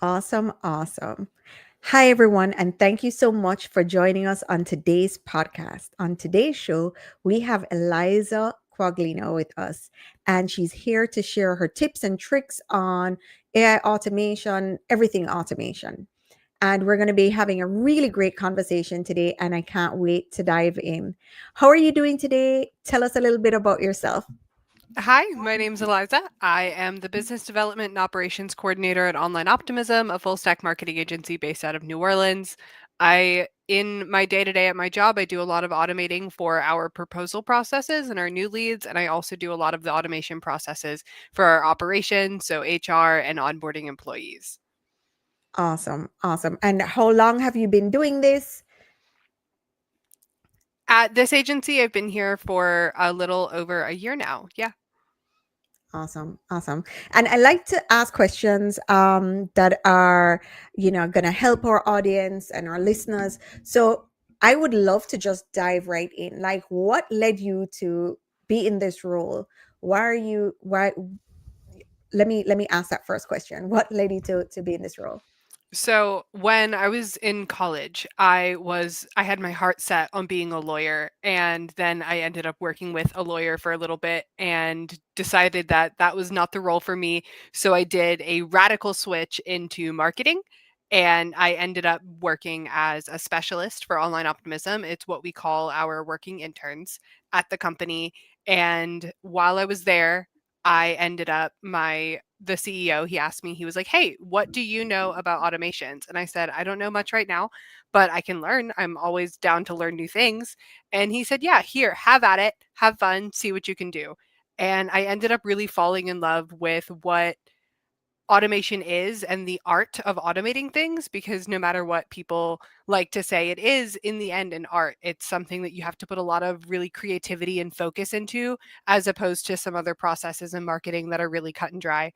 Awesome, awesome. Hi, everyone, and thank you so much for joining us on today's podcast. On today's show, we have Eliza Quaglino with us, and she's here to share her tips and tricks on AI automation, everything automation. And we're going to be having a really great conversation today, and I can't wait to dive in. How are you doing today? Tell us a little bit about yourself. Hi, my name's Eliza. I am the Business Development and Operations Coordinator at Online Optimism, a full stack marketing agency based out of New Orleans. In my day to day at my job, I do a lot of automating for our proposal processes and our new leads. And I also do a lot of the automation processes for our operations, so HR and onboarding employees. Awesome, awesome. And how long have you been doing this? At this agency, I've been here for a little over a year now. Yeah. Awesome, awesome. And I like to ask questions that are, going to help our audience and our listeners. So I would love to just dive right in. Like, what led you to be in this role? Why are you? Why? Let me ask that first question. What led you to be in this role? So when I was in college, I had my heart set on being a lawyer, and then I ended up working with a lawyer for a little bit and decided that that was not the role for me. So I did a radical switch into marketing, and I ended up working as a specialist for Online Optimism. It's what we call our working interns at the company. And while I was there, I ended up my the CEO, he asked me, he was like, "Hey, what do you know about automations?" And I said, "I don't know much right now, but I can learn. I'm always down to learn new things." And he said, "Yeah, here, have at it. Have fun, see what you can do." And I ended up really falling in love with what automation is and the art of automating things, because no matter what people like to say, it is in the end an art. It's something that you have to put a lot of really creativity and focus into, as opposed to some other processes in marketing that are really cut and dry.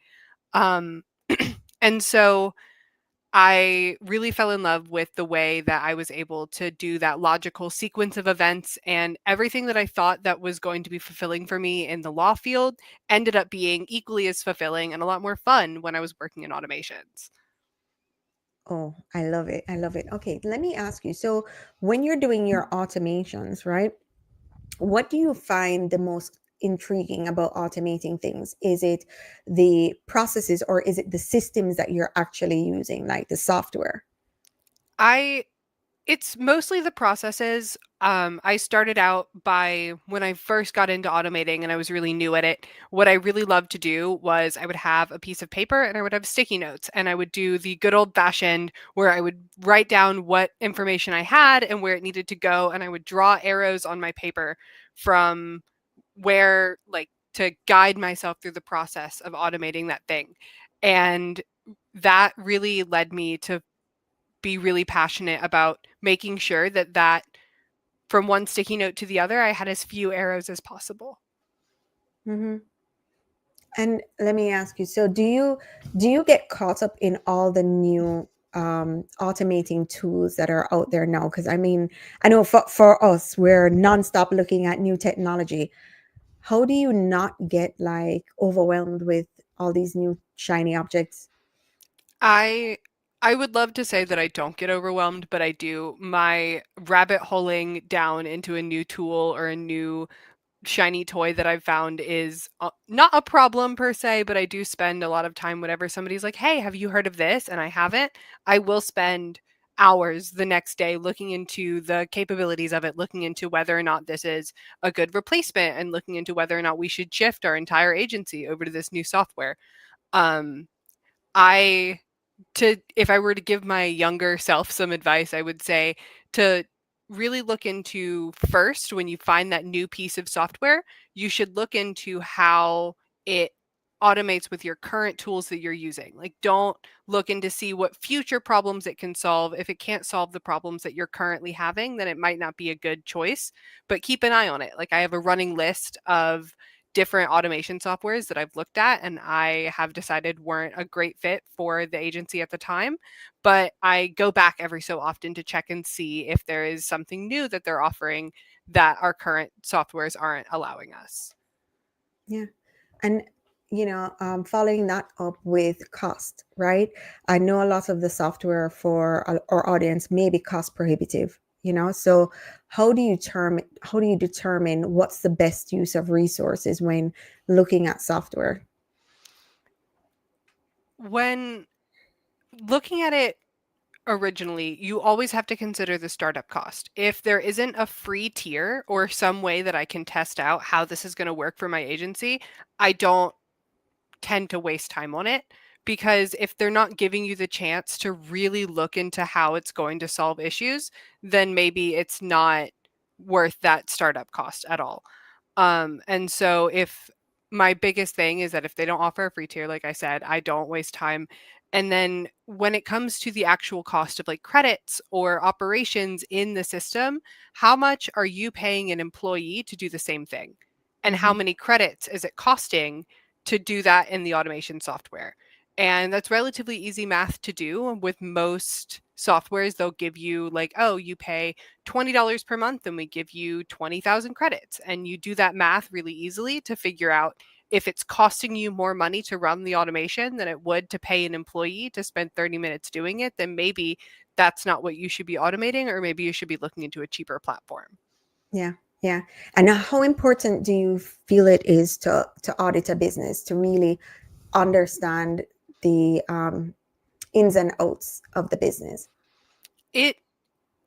um, and so I really fell in love with the way that I was able to do that logical sequence of events, and everything that I thought that was going to be fulfilling for me in the law field ended up being equally as fulfilling and a lot more fun when I was working in automations. Oh, I love it. I love it. Okay, let me ask you. So, when you're doing your automations, right? What do you find the most intriguing about automating things? Is it the processes or is it the systems that you're actually using, like the software? I It's mostly the processes. I started out by when I first got into automating and I was really new at it. What I really loved to do was I would have a piece of paper and I would have sticky notes, and I would do the good old fashioned where I would write down what information I had and where it needed to go, and I would draw arrows on my paper from where, like, to guide myself through the process of automating that thing. And that really led me to be really passionate about making sure that from one sticky note to the other, I had as few arrows as possible. Hmm. And let me ask you, so do you get caught up in all the new automating tools that are out there now? Because I mean, I know for us, we're nonstop looking at new technology. How do you not get like overwhelmed with all these new shiny objects? I I would love to say that I don't get overwhelmed, but I do. My rabbit holing down into a new tool or a new shiny toy that I've found is not a problem per se, but I do spend a lot of time whenever somebody's like, "Hey, have you heard of this?" and I haven't, I will spend hours the next day looking into the capabilities of it, looking into whether or not this is a good replacement, and looking into whether or not we should shift our entire agency over to this new software. Um, I to If I were to give my younger self some advice, I would say to really look into, first, when you find that new piece of software, you should look into how it automates with your current tools that you're using. Like, don't look into see what future problems it can solve. If it can't solve the problems that you're currently having, then it might not be a good choice, but keep an eye on it. Like, I have a running list of different automation softwares that I've looked at and I have decided weren't a great fit for the agency at the time. But I go back every so often to check and see if there is something new that they're offering that our current softwares aren't allowing us. Yeah. And following that up with cost, right? I know a lot of the software for our audience may be cost prohibitive, so how do you determine what's the best use of resources when looking at software? When looking at it originally, you always have to consider the startup cost. If there isn't a free tier or some way that I can test out how this is going to work for my agency, I don't tend to waste time on it, because if they're not giving you the chance to really look into how it's going to solve issues, then maybe it's not worth that startup cost at all. And so if my biggest thing is that if they don't offer a free tier, like I said, I don't waste time. And then when it comes to the actual cost of like credits or operations in the system, how much are you paying an employee to do the same thing? And how Hmm. many credits is it costing to do that in the automation software? And that's relatively easy math to do. With most softwares, they'll give you like, oh, you pay $20 per month and we give you 20,000 credits. And you do that math really easily to figure out if it's costing you more money to run the automation than it would to pay an employee to spend 30 minutes doing it, then maybe that's not what you should be automating, or maybe you should be looking into a cheaper platform. Yeah, yeah. And how important do you feel it is to audit a business, to really understand the ins and outs of the business? It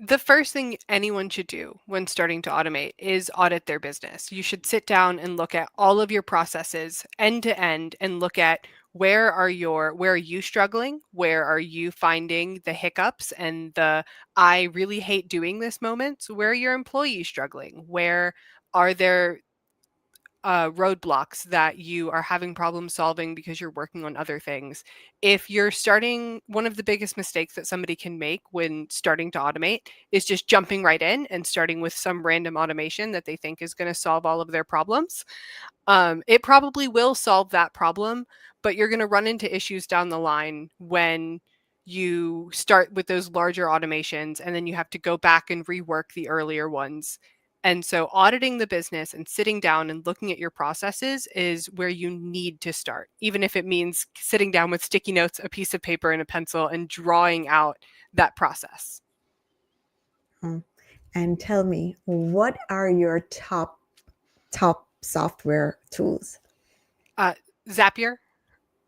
The first thing anyone should do when starting to automate is audit their business. You should sit down and look at all of your processes end to end and look at where are you struggling? Where are you finding the hiccups and the I really hate doing this moments? Where are your employees struggling? Where are there roadblocks that you are having problem solving because you're working on other things? If you're starting, one of the biggest mistakes that somebody can make when starting to automate is just jumping right in and starting with some random automation that they think is going to solve all of their problems. It probably will solve that problem, but you're going to run into issues down the line when you start with those larger automations and then you have to go back and rework the earlier ones. And so, auditing the business and sitting down and looking at your processes is where you need to start, even if it means sitting down with sticky notes, a piece of paper, and a pencil and drawing out that process. Mm. And tell me, what are your top software tools? Uh, Zapier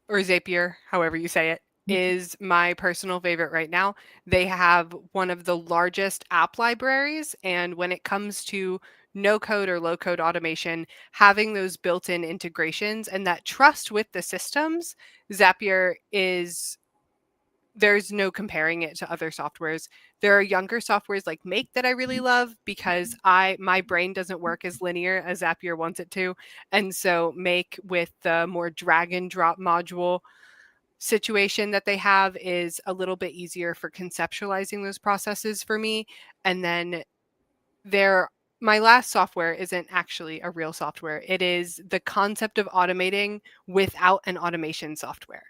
or Zapier, however you say it, is my personal favorite right now. They have one of the largest app libraries. And when it comes to no code or low code automation, having those built in integrations and that trust with the systems, Zapier is, there's no comparing it to other softwares. There are younger softwares like Make that I really love because my brain doesn't work as linear as Zapier wants it to. And so Make, with the more drag and drop module situation that they have, is a little bit easier for conceptualizing those processes for me. And then there my last software isn't actually a real software. It is the concept of automating without an automation software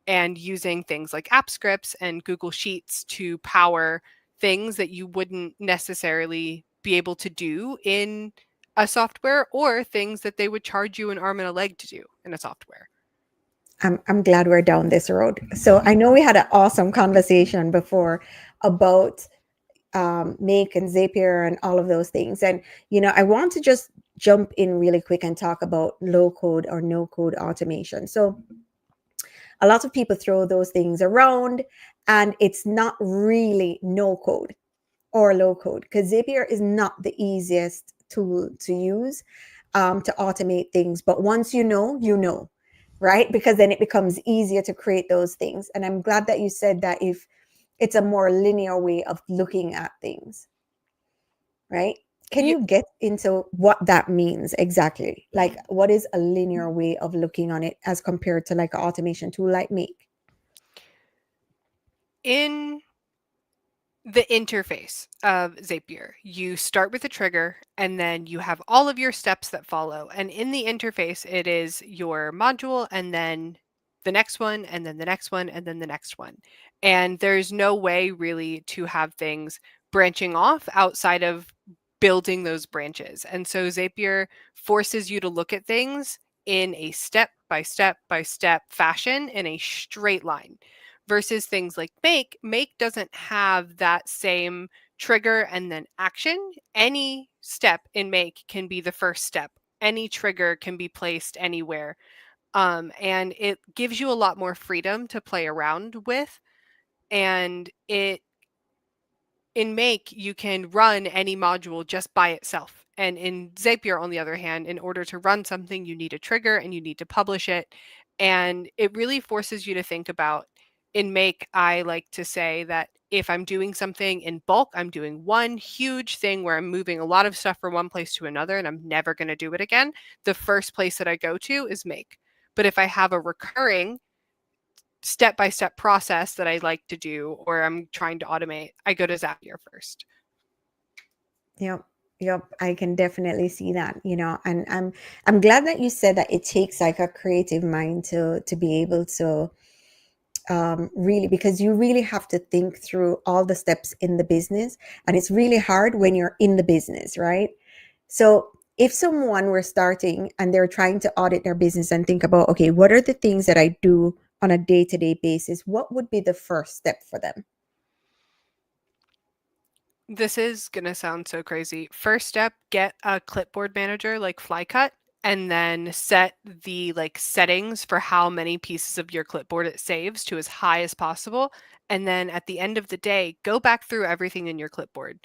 and using things like app scripts and Google Sheets to power things that you wouldn't necessarily be able to do in a software, or things that they would charge you an arm and a leg to do in a software. I'm glad we're down this road. So I know we had an awesome conversation before about Make and Zapier and all of those things. And, I want to just jump in really quick and talk about low code or no code automation. So a lot of people throw those things around, and it's not really no code or low code, because Zapier is not the easiest tool to use to automate things. But once you know, right? Because then it becomes easier to create those things. And I'm glad that you said that if it's a more linear way of looking at things, right? Can Yeah, you get into what that means exactly? Like, what is a linear way of looking on it as compared to like an automation tool like Make? in the interface of Zapier, you start with a trigger and then you have all of your steps that follow. And in the interface, it is your module and then the next one and then the next one and then the next one. And there's no way really to have things branching off outside of building those branches. And so Zapier forces you to look at things in a step by step by step fashion in a straight line. Versus things like make doesn't have that same trigger and then action. Any step in make can be the first step. Any trigger can be placed anywhere. And it gives you a lot more freedom to play around with. And in make, you can run any module just by itself. And in Zapier, on the other hand, in order to run something, you need a trigger and you need to publish it. And it really forces you to think about. In make, I like to say that if I'm doing something in bulk, I'm doing one huge thing where I'm moving a lot of stuff from one place to another and I'm never going to do it again. The first place that I go to is make. But if I have a recurring step by step process that I like to do or I'm trying to automate, I go to Zapier first. Yep. Yep, I can definitely see that, and I'm glad that you said that it takes like a creative mind to be able to really, because you really have to think through all the steps in the business, and it's really hard when you're in the business, right? So if someone were starting and they're trying to audit their business and think about, okay, what are the things that I do on a day-to-day basis, what would be the first step for them? This is going to sound so crazy. First step, get a clipboard manager like Flycut and then set the settings for how many pieces of your clipboard it saves to as high as possible. And then at the end of the day, go back through everything in your clipboard.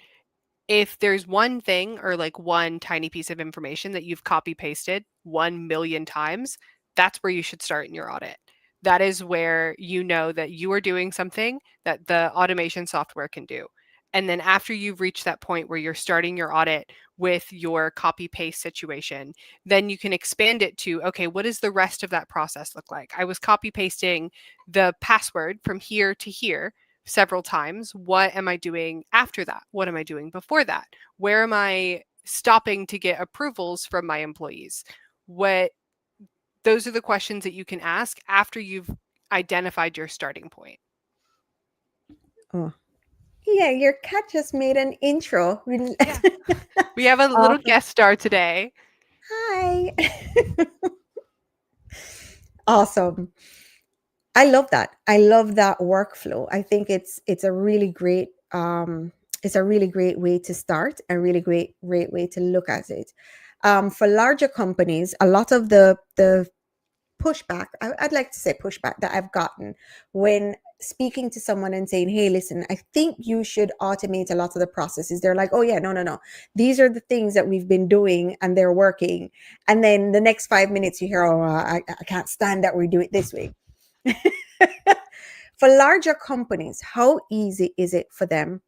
If there's one thing or one tiny piece of information that you've copy pasted 1 million times, that's where you should start in your audit. That is where you know that you are doing something that the automation software can do. And then after you've reached that point where you're starting your audit with your copy paste situation, then you can expand it to, okay, what does the rest of that process look like? I was copy pasting the password from here to here several times. What am I doing after that? What am I doing before that? Where am I stopping to get approvals from my employees? Those are the questions that you can ask after you've identified your starting point. Oh, yeah, your cat just made an intro. Yeah. We have a little Awesome. guest star today. Hi. Awesome. I love that. I love that workflow. I think it's a really great it's a really great way to start, a really great way to look at it. For larger companies, a lot of the pushback, I'd like to say pushback that I've gotten when speaking to someone and saying, hey, listen, I think you should automate a lot of the processes. They're like, oh yeah, no, no, no. These are the things that we've been doing and they're working. And then the next 5 minutes you hear, oh, I can't stand that we do it this way. For larger companies, how easy is it for them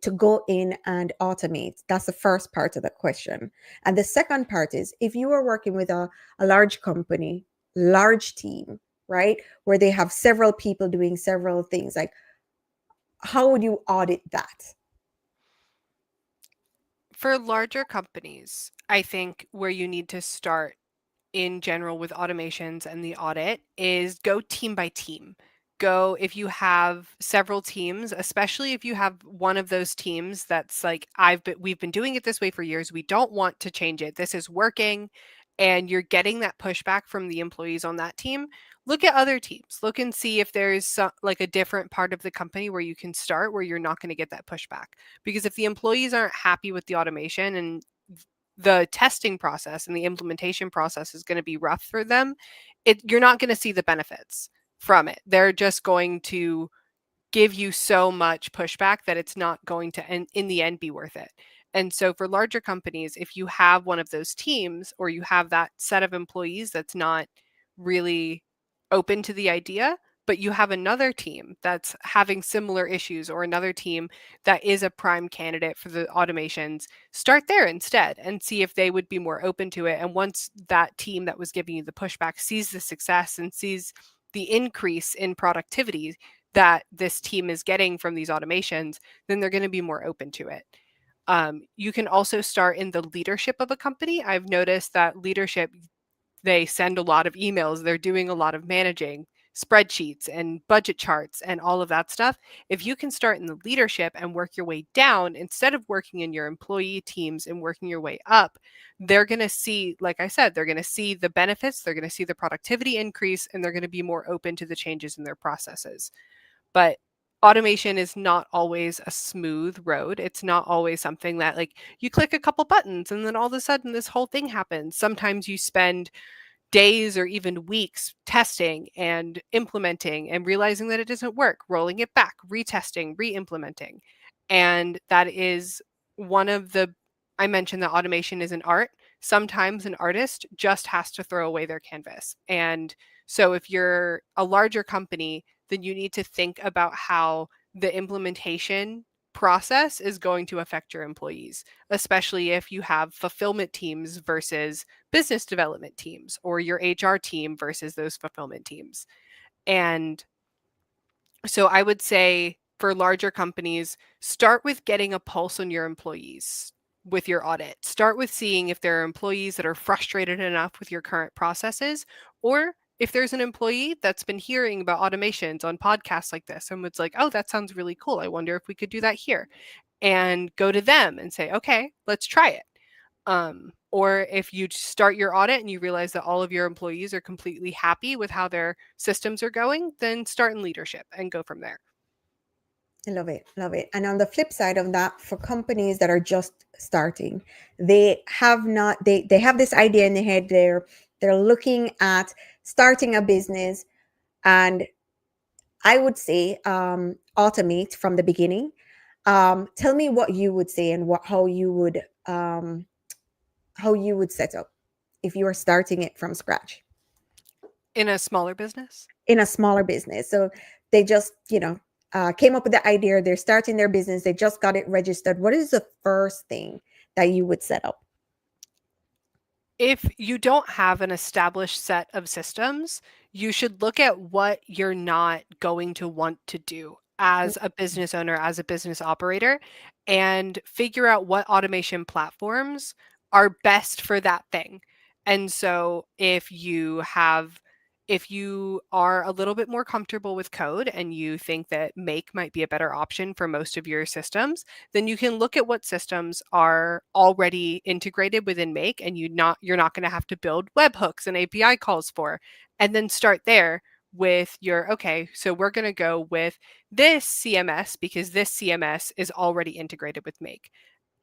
to go in and automate? That's the first part of the question. And the second part is, if you are working with a large company, large team, right, where they have several people doing several things, like how would you audit that? For larger companies, I think where you need to start in general with automations and the audit is go team by team. Go, if you have several teams, especially if you have one of those teams that's like, we've been doing it this way for years, we don't want to change it, this is working, and you're getting that pushback from the employees on that team. Look at other teams, look and see if there's a different part of the company where you can start where you're not going to get that pushback. Because if the employees aren't happy with the automation and the testing process and the implementation process is going to be rough for them, you're not going to see the benefits from it. They're just going to give you so much pushback that it's not going to in the end be worth it. And so for larger companies, if you have one of those teams or you have that set of employees that's not really open to the idea, but you have another team that's having similar issues or another team that is a prime candidate for the automations, start there instead and see if they would be more open to it. And once that team that was giving you the pushback sees the success and sees the increase in productivity that this team is getting from these automations, then they're going to be more open to it. You can also start in the leadership of a company. I've noticed that leadership, they send a lot of emails, they're doing a lot of managing. spreadsheets and budget charts and all of that stuff. If you can start in the leadership and work your way down instead of working in your employee teams and working your way up, they're going to see, like I said, they're going to see the benefits, they're going to see the productivity increase, and they're going to be more open to the changes in their processes. But automation is not always a smooth road. It's not always something that, like, you click a couple buttons and then all of a sudden this whole thing happens. Sometimes you spend days or even weeks testing and implementing and realizing that it doesn't work, rolling it back, retesting, re-implementing. And that is one of the, I mentioned that automation is an art. Sometimes an artist just has to throw away their canvas. And so if you're a larger company, then you need to think about how the implementation process is going to affect your employees, especially if you have fulfillment teams versus business development teams, or your HR team versus those fulfillment teams. And so I would say for larger companies, start with getting a pulse on your employees with your audit. Start with seeing if there are employees that are frustrated enough with your current processes, or if there's an employee that's been hearing about automations on podcasts like this and was like, oh, that sounds really cool. I wonder if we could do that here. And go to them and say, okay, let's try it. Or if you start your audit and you realize that all of your employees are completely happy with how their systems are going, then start in leadership and go from there. I love it. Love it. And on the flip side of that, for companies that are just starting, they have not, they have this idea in their head. They're looking at starting a business, and I would say automate from the beginning. Tell me what you would say and how you would set up if you are starting it from scratch In a smaller business? in a smaller business. So they just, came up with the idea. They're starting their business. They just got it registered. What is the first thing that you would set up? If you don't have an established set of systems, you should look at what you're not going to want to do as a business owner, as a business operator, and figure out what automation platforms are best for that thing. And so if you are a little bit more comfortable with code and you think that Make might be a better option for most of your systems, then you can look at what systems are already integrated within Make and you're not going to have to build webhooks and API calls for. And then start there with your, okay, so we're going to go with this CMS because this CMS is already integrated with Make,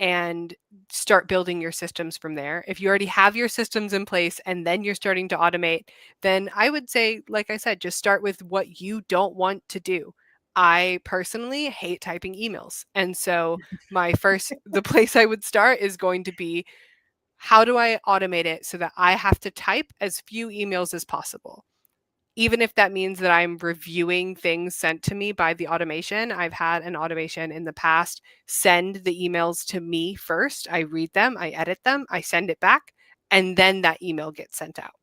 and start building your systems from there. If you already have your systems in place and then you're starting to automate, then I would say, like I said, just start with what you don't want to do. I personally hate typing emails. And so the place I would start is going to be, how do I automate it so that I have to type as few emails as possible? Even if that means that I'm reviewing things sent to me by the automation. I've had an automation in the past send the emails to me first. I read them, I edit them, I send it back, and then that email gets sent out.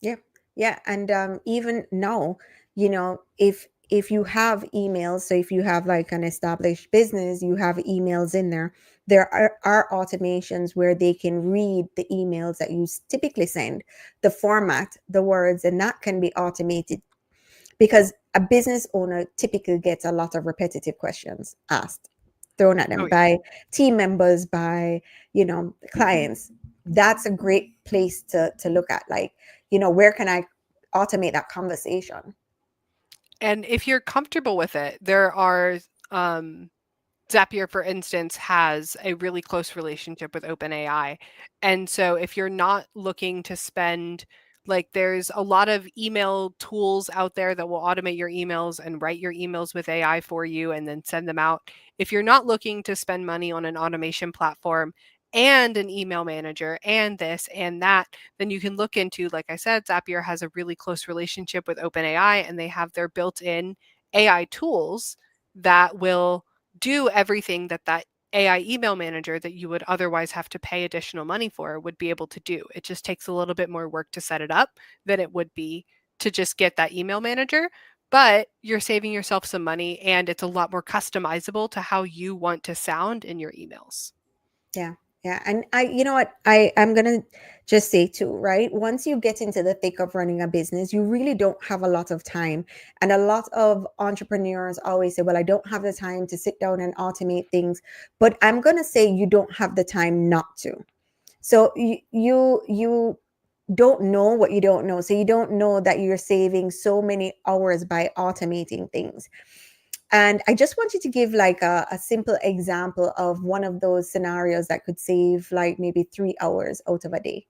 Yeah, yeah, and even now, if you have emails, so if you have like an established business, you have emails in there. There are automations where they can read the emails that you typically send, the format, the words, and that can be automated because a business owner typically gets a lot of repetitive questions asked, thrown at Oh, them yeah. by team members, by clients. That's a great place to look at, like, where can I automate that conversation? And if you're comfortable with it, there are Zapier, for instance, has a really close relationship with OpenAI. And so if you're not looking to spend, like, there's a lot of email tools out there that will automate your emails and write your emails with AI for you and then send them out. If you're not looking to spend money on an automation platform and an email manager and this and that, then you can look into, like I said, Zapier has a really close relationship with OpenAI, and they have their built-in AI tools that will do everything that AI email manager that you would otherwise have to pay additional money for would be able to do. It just takes a little bit more work to set it up than it would be to just get that email manager, but you're saving yourself some money and it's a lot more customizable to how you want to sound in your emails. Yeah, Yeah, and you know what, I'm gonna just say too, right? Once you get into the thick of running a business, you really don't have a lot of time. And a lot of entrepreneurs always say, well, I don't have the time to sit down and automate things. But I'm gonna say you don't have the time not to. So you don't know what you don't know. So you don't know that you're saving so many hours by automating things. And I just wanted to give like a simple example of one of those scenarios that could save like maybe 3 hours out of a day.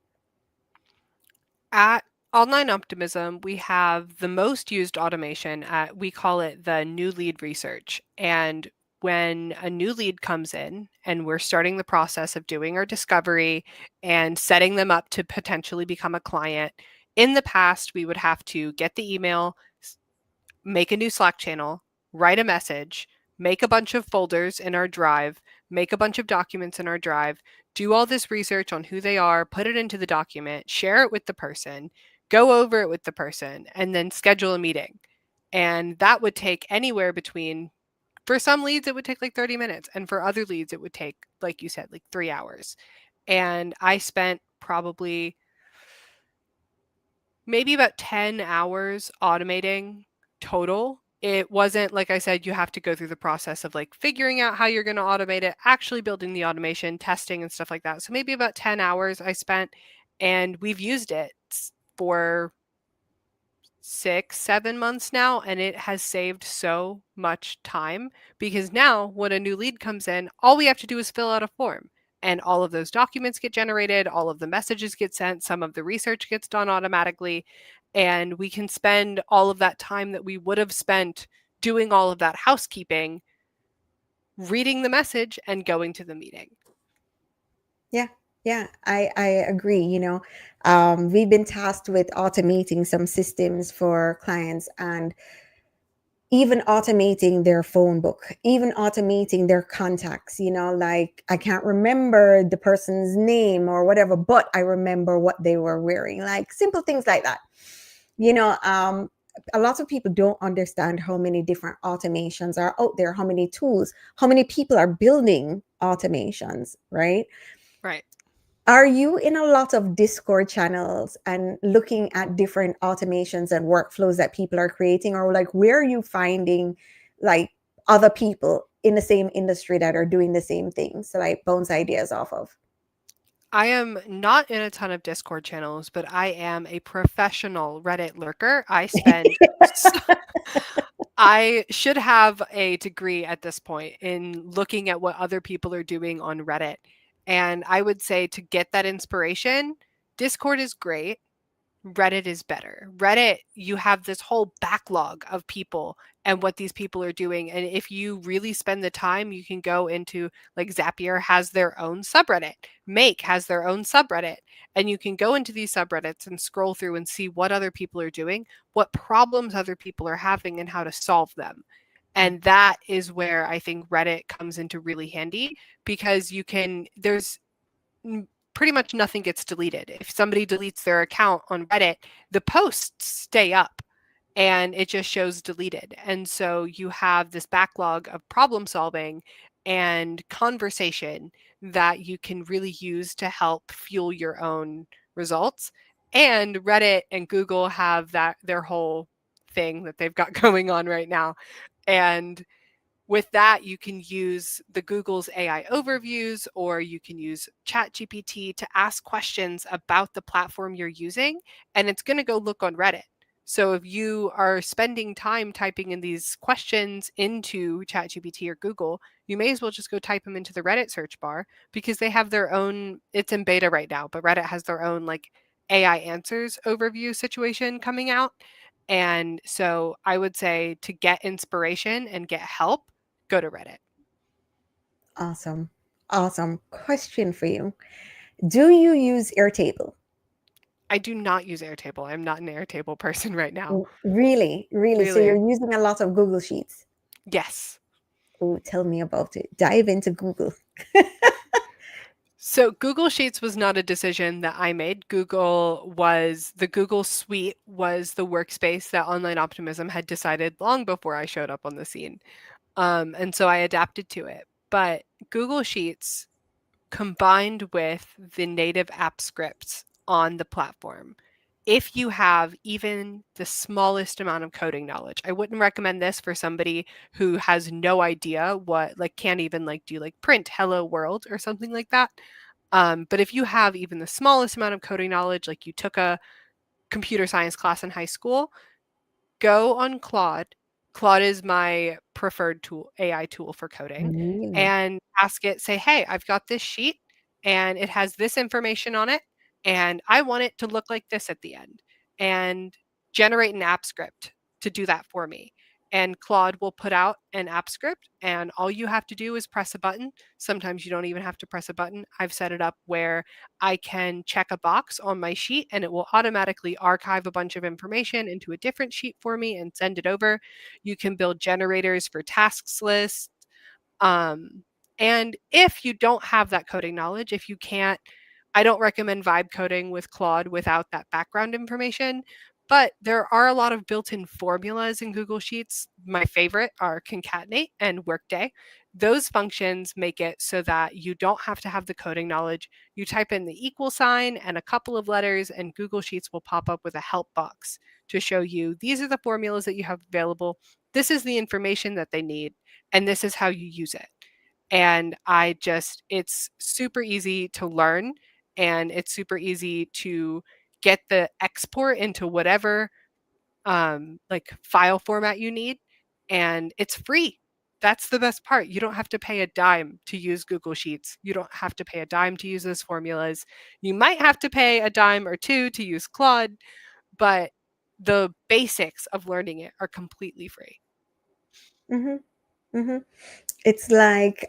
At Online Optimism, we have the most used automation at, we call it the new lead research. And when a new lead comes in and we're starting the process of doing our discovery and setting them up to potentially become a client, in the past, we would have to get the email, make a new Slack channel, write a message, make a bunch of folders in our drive, make a bunch of documents in our drive, do all this research on who they are, put it into the document, share it with the person, go over it with the person, and then schedule a meeting. And that would take anywhere between, for some leads, it would take like 30 minutes. And for other leads, it would take, like you said, like 3 hours. And I spent probably maybe about 10 hours automating total. It wasn't, like I said, you have to go through the process of like figuring out how you're going to automate it, actually building the automation, testing and stuff like that. So maybe about 10 hours I spent, and we've used it for 6, 7 months now, and it has saved so much time, because now when a new lead comes in, all we have to do is fill out a form, and all of those documents get generated, all of the messages get sent, some of the research gets done automatically, and we can spend all of that time that we would have spent doing all of that housekeeping, reading the message and going to the meeting. Yeah, yeah, I agree. We've been tasked with automating some systems for clients, and even automating their phone book, even automating their contacts. Like I can't remember the person's name or whatever, but I remember what they were wearing, like simple things like that. you know um a lot of people don't understand how many different automations are out there, how many tools, how many people are building automations, right? Right. Are you in a lot of Discord channels and looking at different automations and workflows that people are creating, or like where are you finding like other people in the same industry that are doing the same things to like bounce ideas off of? I am not in a ton of Discord channels, but I am a professional Reddit lurker. I should have a degree at this point in looking at what other people are doing on Reddit. And I would say, to get that inspiration, Discord is great. Reddit is better. Reddit, you have this whole backlog of people and what these people are doing. And if you really spend the time, you can go into, like, Zapier has their own subreddit, Make has their own subreddit, and you can go into these subreddits and scroll through and see what other people are doing, what problems other people are having, and how to solve them. And that is where I think Reddit comes into really handy, because there's pretty much nothing gets deleted. If somebody deletes their account on Reddit, the posts stay up and it just shows deleted. And so you have this backlog of problem solving and conversation that you can really use to help fuel your own results. And Reddit and Google have their whole thing that they've got going on right now. And with that, you can use the Google's AI overviews, or you can use ChatGPT to ask questions about the platform you're using, and it's going to go look on Reddit. So if you are spending time typing in these questions into ChatGPT or Google, you may as well just go type them into the Reddit search bar, because they have their own, it's in beta right now, but Reddit has their own like AI answers overview situation coming out. And so I would say, to get inspiration and get help, go to Reddit. Awesome. Awesome. Question for you. Do you use Airtable? I do not use Airtable. I'm not an Airtable person right now. Really? Really? So Really? you're using a lot of Google Sheets? Yes. Oh, tell me about it. Dive into Google. So Google Sheets was not a decision that I made. The Google Suite was the workspace that Online Optimism had decided long before I showed up on the scene. And so I adapted to it. But Google Sheets combined with the native app scripts on the platform. If you have even the smallest amount of coding knowledge, I wouldn't recommend this for somebody who has no idea what, like, can't even like do like print hello world or something like that. But if you have even the smallest amount of coding knowledge, like you took a computer science class in high school, go on Claude. Claude is my preferred tool, AI tool for coding, Really? and ask it, say, hey, I've got this sheet and it has this information on it, and I want it to look like this at the end, and generate an app script to do that for me. And Claude will put out an app script, and all you have to do is press a button. Sometimes you don't even have to press a button. I've set it up where I can check a box on my sheet and it will automatically archive a bunch of information into a different sheet for me and send it over. You can build generators for tasks lists. Um, and if you don't have that coding knowledge, if you can't, I don't recommend vibe coding with Claude without that background information. But there are a lot of built in formulas in Google Sheets. My favorite are concatenate and workday. Those functions make it so that you don't have to have the coding knowledge. You type in the equal sign and a couple of letters, and Google Sheets will pop up with a help box to show you these are the formulas that you have available. This is the information that they need, and this is how you use it. And it's super easy to learn, and it's super easy to get the export into whatever like file format you need, and it's free. That's the best part. You don't have to pay a dime to use Google Sheets. You don't have to pay a dime to use those formulas. You might have to pay a dime or two to use Claude, but the basics of learning it are completely free. Mm-hmm. Mm-hmm. It's like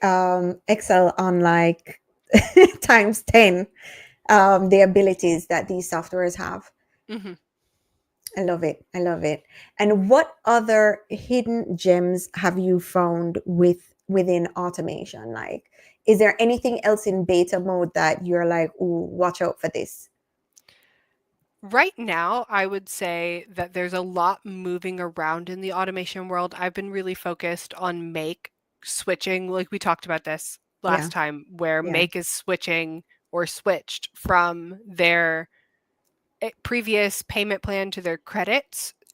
Excel on like times 10, the abilities that these softwares have. Hmm. I love it. I love it. And what other hidden gems have you found within automation? Like, is there anything else in beta mode that you're like, ooh, watch out for this? Right now, I would say that there's a lot moving around in the automation world. I've been really focused on Make switching, like we talked about this Yeah, last time, where yeah. Make is switching or switched from their previous payment plan to their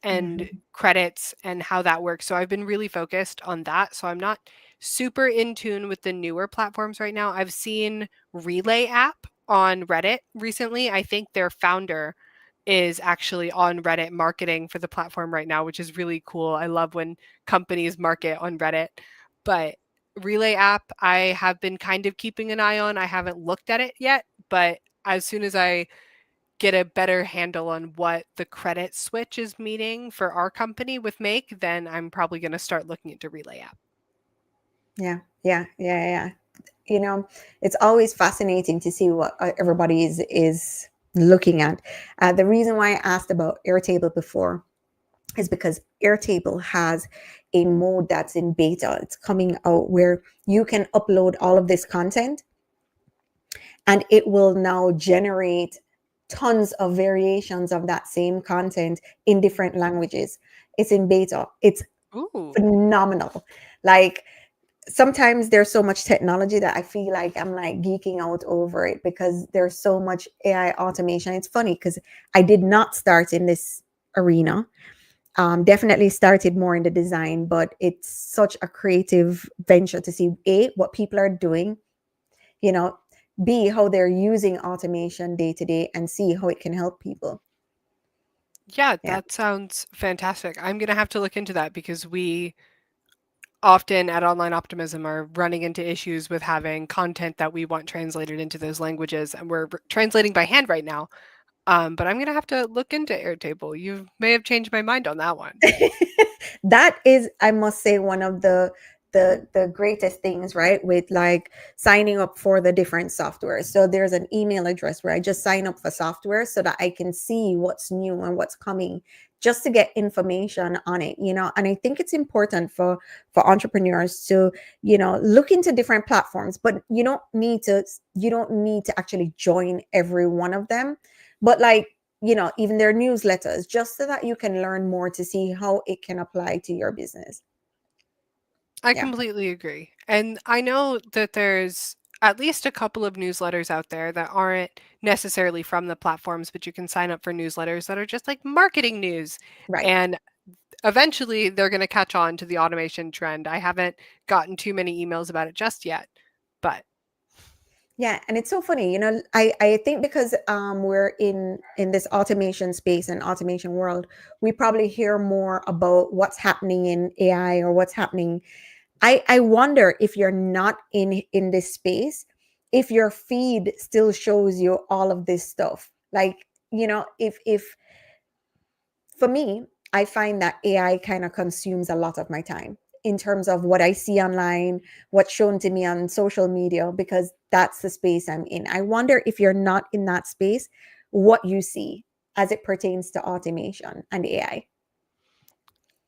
Hmm. credits and how that works. So I've been really focused on that. So I'm not super in tune with the newer platforms right now. I've seen Relay app on Reddit recently. I think their founder is actually on Reddit marketing for the platform right now, which is really cool. I love when companies market on Reddit. But Relay app, I have been kind of keeping an eye on. I haven't looked at it yet, but as soon as I get a better handle on what the credit switch is meaning for our company with Make, then I'm probably going to start looking into Relay app. Yeah, yeah, yeah, yeah. You know, it's always fascinating to see what everybody is looking at. The reason why I asked about Airtable before is because Airtable has a mode that's in beta. It's coming out where you can upload all of this content and it will now generate tons of variations of that same content in different languages. It's in beta. It's Ooh. phenomenal. Like, sometimes there's so much technology that I feel like I'm like geeking out over it because there's so much AI automation. It's funny because I did not start in this arena. Definitely started more in the design, but it's such a creative venture to see A, what people are doing, you know, B, how they're using automation day to day, and C, how it can help people. Yeah, Yeah. that sounds fantastic. I'm going to have to look into that because we often at Online Optimism are running into issues with having content that we want translated into those languages, and we're translating by hand right now. But I'm going to have to look into Airtable. You may have changed my mind on that one. That is, I must say, one of the greatest things, right, with like signing up for the different softwares. So there's an email address where I just sign up for software so that I can see what's new and what's coming, just to get information on it, you know. And I think it's important for entrepreneurs to, you know, look into different platforms, but you don't need to actually join every one of them, but like, you know, even their newsletters, just so that you can learn more to see how it can apply to your business. I Yeah. completely agree. And I know that there's at least a couple of newsletters out there that aren't necessarily from the platforms, but you can sign up for newsletters that are just like marketing news. Right. And eventually they're going to catch on to the automation trend. I haven't gotten too many emails about it just yet, but Yeah, and it's so funny, I think because we're in this automation space and automation world, we probably hear more about what's happening in AI or what's happening. I wonder if you're not in this space, if your feed still shows you all of this stuff. Like, if for me, I find that AI kind of consumes a lot of my time in terms of what I see online, what's shown to me on social media, because that's the space I'm in. I wonder if you're not in that space, what you see as it pertains to automation and AI.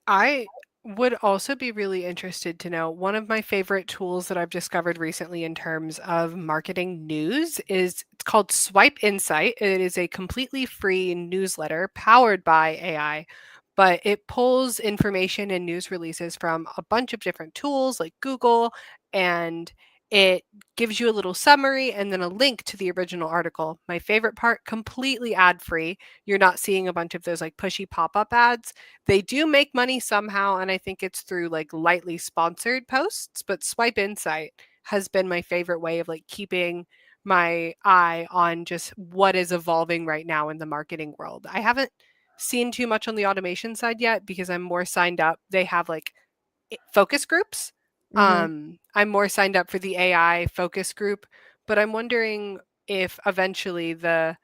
I would also be really interested to know one of my favorite tools that I've discovered recently in terms of marketing news is it's called Swipe Insight. It is a completely free newsletter powered by AI, but it pulls information and news releases from a bunch of different tools like Google, and it gives you a little summary and then a link to the original article. My favorite part, completely ad free. You're not seeing a bunch of those like pushy pop up ads. They do make money somehow, and I think it's through like lightly sponsored posts, but Swipe Insight has been my favorite way of like keeping my eye on just what is evolving right now in the marketing world. I haven't seen too much on the automation side yet because I'm more signed up. They have like focus groups. Hmm. I'm more signed up for the AI focus group, but I'm wondering if eventually the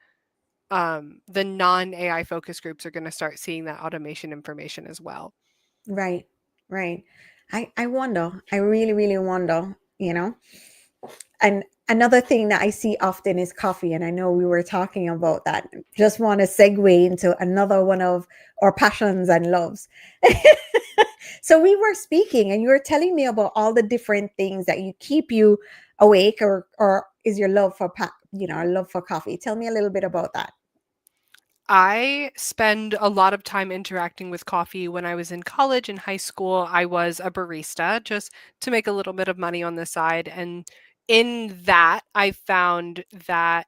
non-AI focus groups are going to start seeing that automation information as well. Right, right. I wonder. I really, really wonder. And another thing that I see often is coffee. And I know we were talking about that. Just want to segue into another one of our passions and loves. So we were speaking and you were telling me about all the different things that you keep you awake, or is your love for love for coffee. Tell me a little bit about that. I spend a lot of time interacting with coffee. When I was in college and high school, I was a barista just to make a little bit of money on the side. And in that, I found that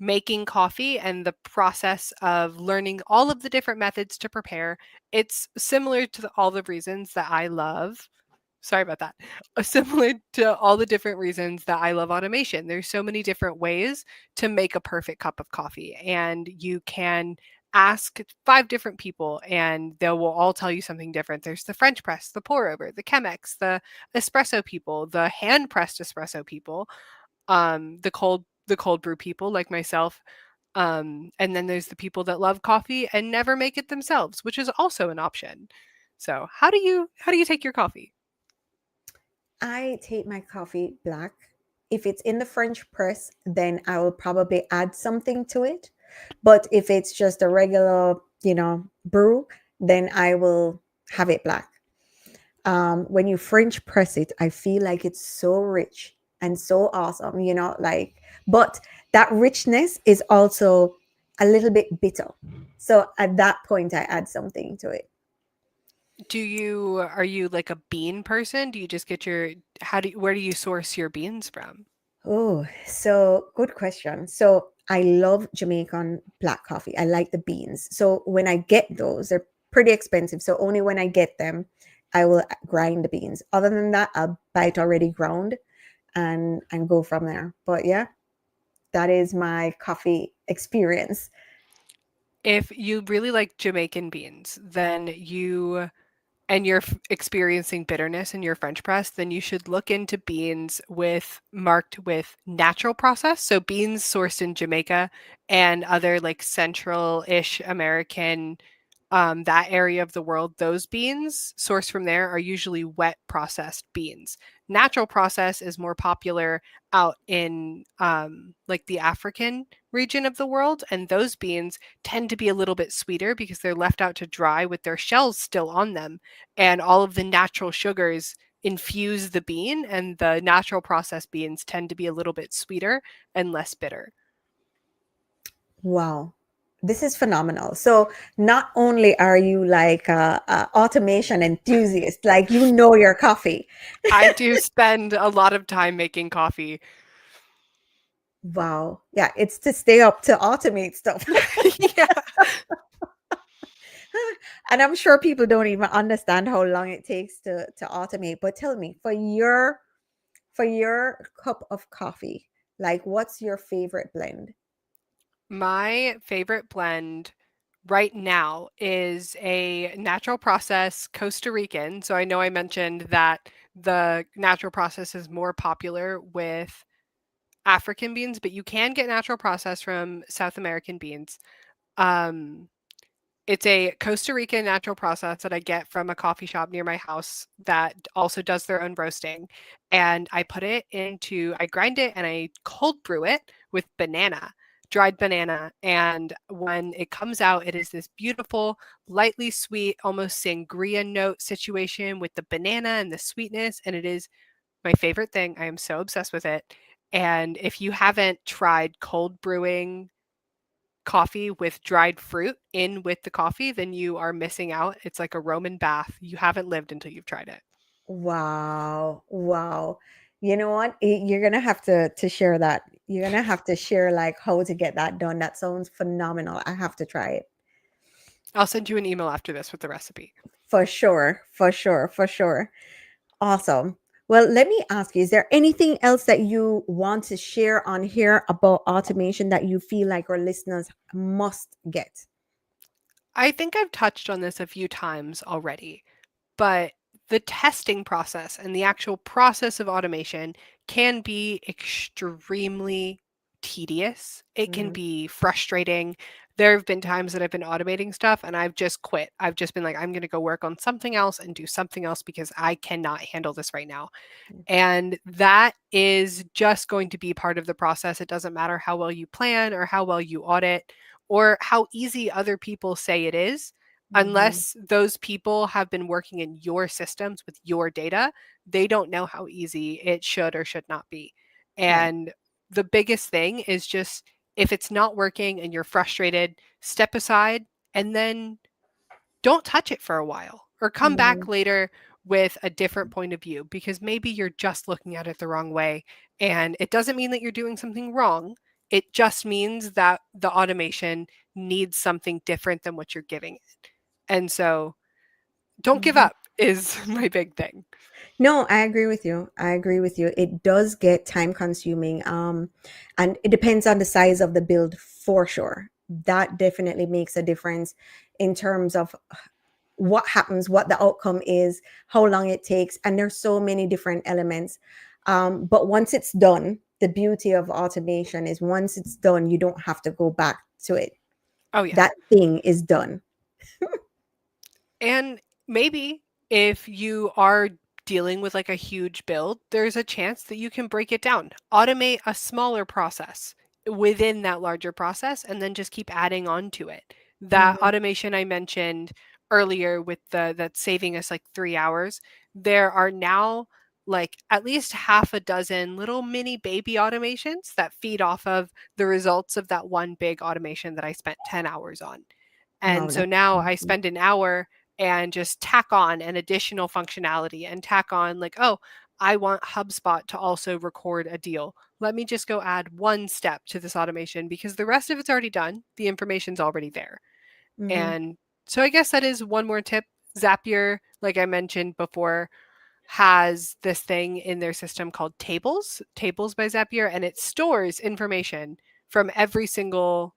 making coffee and the process of learning all of the different methods to prepare, it's similar to all the reasons that I love. Sorry about that. Similar to all the different reasons that I love automation. There's so many different ways to make a perfect cup of coffee, and you can ask 5 different people and they will all tell you something different. There's the French press, the pour over, the Chemex, the espresso people, the hand pressed espresso people, the cold brew people like myself. And then there's the people that love coffee and never make it themselves, which is also an option. So, how do you take your coffee? I take my coffee black. If it's in the French press, then I will probably add something to it. But if it's just a regular, brew, then I will have it black. When you French press it, I feel like it's so rich and so awesome, but that richness is also a little bit bitter. So at that point, I add something to it. Are you like a bean person? Do you just get your where do you source your beans from? Oh, so good question. So I love Jamaican black coffee. I like the beans. So when I get those, they're pretty expensive. So only when I get them, I will grind the beans. Other than that, I'll buy it already ground and go from there. But yeah, that is my coffee experience. If you really like Jamaican beans, then you're experiencing bitterness in your French press, then you should look into beans with marked with natural process. So beans sourced in Jamaica and other like central-ish American, that area of the world, those beans sourced from there are usually wet processed beans. Natural process is more popular out in like the African region of the world, and those beans tend to be a little bit sweeter because they're left out to dry with their shells still on them, and all of the natural sugars infuse the bean, and the natural processed beans tend to be a little bit sweeter and less bitter. Wow. This is phenomenal. So not only are you like a automation enthusiast, like your coffee. I do spend a lot of time making coffee. Wow. Yeah, it's to stay up to automate stuff. Yeah. And I'm sure people don't even understand how long it takes to automate. But tell me, for your cup of coffee, like what's your favorite blend? My favorite blend right now is a natural process Costa Rican. So I know I mentioned that the natural process is more popular with African beans, but you can get natural process from South American beans. Um, it's a Costa Rican natural process that I get from a coffee shop near my house that also does their own roasting. And I put it into, I grind it and I cold brew it with banana, dried banana. And when it comes out, it is this beautiful, lightly sweet, almost sangria note situation with the banana and the sweetness. And it is my favorite thing. I am so obsessed with it. And if you haven't tried cold brewing coffee with dried fruit in with the coffee, then you are missing out. It's like a Roman bath. You haven't lived until you've tried it. Wow. Wow. You know what? You're gonna have to share that. You're gonna have to share like how to get that done. That sounds phenomenal. I have to try it. I'll send you an email after this with the recipe. For sure. For sure. For sure. Awesome. Well, let me ask you, is there anything else that you want to share on here about automation that you feel like our listeners must get? I think I've touched on this a few times already, but the testing process and the actual process of automation can be extremely tedious. It can Mhm. be frustrating. There have been times that I've been automating stuff and I've just quit. I've just been like, I'm going to go work on something else and do something else because I cannot handle this right now. And that is just going to be part of the process. It doesn't matter how well you plan or how well you audit or how easy other people say it is. Mhm. Unless those people have been working in your systems with your data, they don't know how easy it should or should not be. Right. And the biggest thing is just if it's not working and you're frustrated, step aside and then don't touch it for a while or come back Mhm. later with a different point of view because maybe you're just looking at it the wrong way. And it doesn't mean that you're doing something wrong. It just means that the automation needs something different than what you're giving it. And so don't give Mhm. up is my big thing. No, I agree with you. I agree with you. It does get time consuming. And it depends on the size of the build for sure. That definitely makes a difference in terms of what happens, what the outcome is, how long it takes, and there's so many different elements. But once it's done, the beauty of automation is once it's done, you don't have to go back to it. Oh, yeah. That thing is done. And maybe if you are dealing with like a huge build, there's a chance that you can break it down, automate a smaller process within that larger process, and then just keep adding on to it. That Mhm. automation I mentioned earlier with the that's saving us like 3 hours, there are now like at least half a dozen little mini baby automations that feed off of the results of that one big automation that I spent 10 hours on. And Wow, so that's now I awesome. spend an hour and just tack on an additional functionality and tack on like, oh, I want HubSpot to also record a deal. Let me just go add one step to this automation because the rest of it's already done. The information's already there. Mhm. And so I guess that is one more tip. Zapier, like I mentioned before, has this thing in their system called Tables by Zapier, and it stores information from every single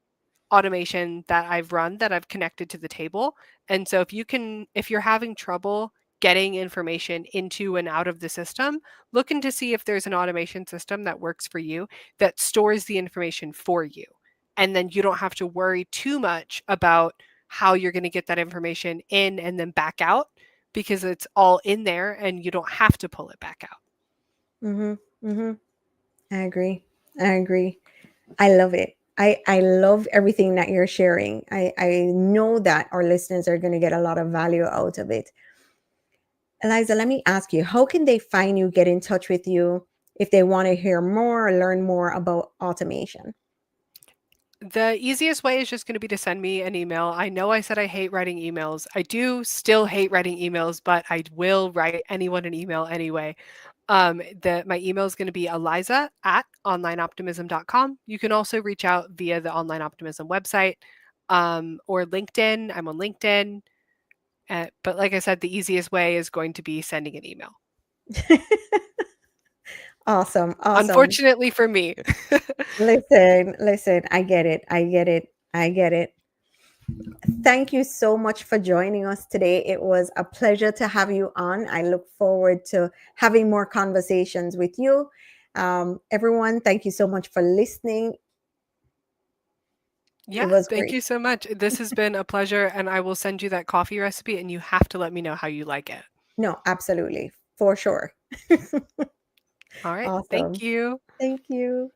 automation that I've run that I've connected to the table. And so if you're having trouble getting information into and out of the system, looking to see if there's an automation system that works for you that stores the information for you. And then you don't have to worry too much about how you're going to get that information in and then back out because it's all in there and you don't have to pull it back out. Mhm. Mhm. I agree. I agree. I love it. I love everything that you're sharing. I know that our listeners are going to get a lot of value out of it. Eliza, let me ask you, how can they find you, get in touch with you if they want to hear more or learn more about automation? The easiest way is just going to be to send me an email. I know I said I hate writing emails. I do still hate writing emails, but I will write anyone an email anyway. My email is going to be eliza@onlineoptimism.com. You can also reach out via the Online Optimism website, or LinkedIn. I'm on LinkedIn. But like I said, the easiest way is going to be sending an email. Awesome. Awesome. Unfortunately for me. Listen, I get it. I get it. I get it. Thank you so much for joining us today. It was a pleasure to have you on. I look forward to having more conversations with you. Everyone, thank you so much for listening. It Yeah, was thank great. you so much. This has been a pleasure, and I will send you that coffee recipe, and you have to let me know how you like it. No, absolutely. For sure. All right. Thank Awesome. you. Thank you.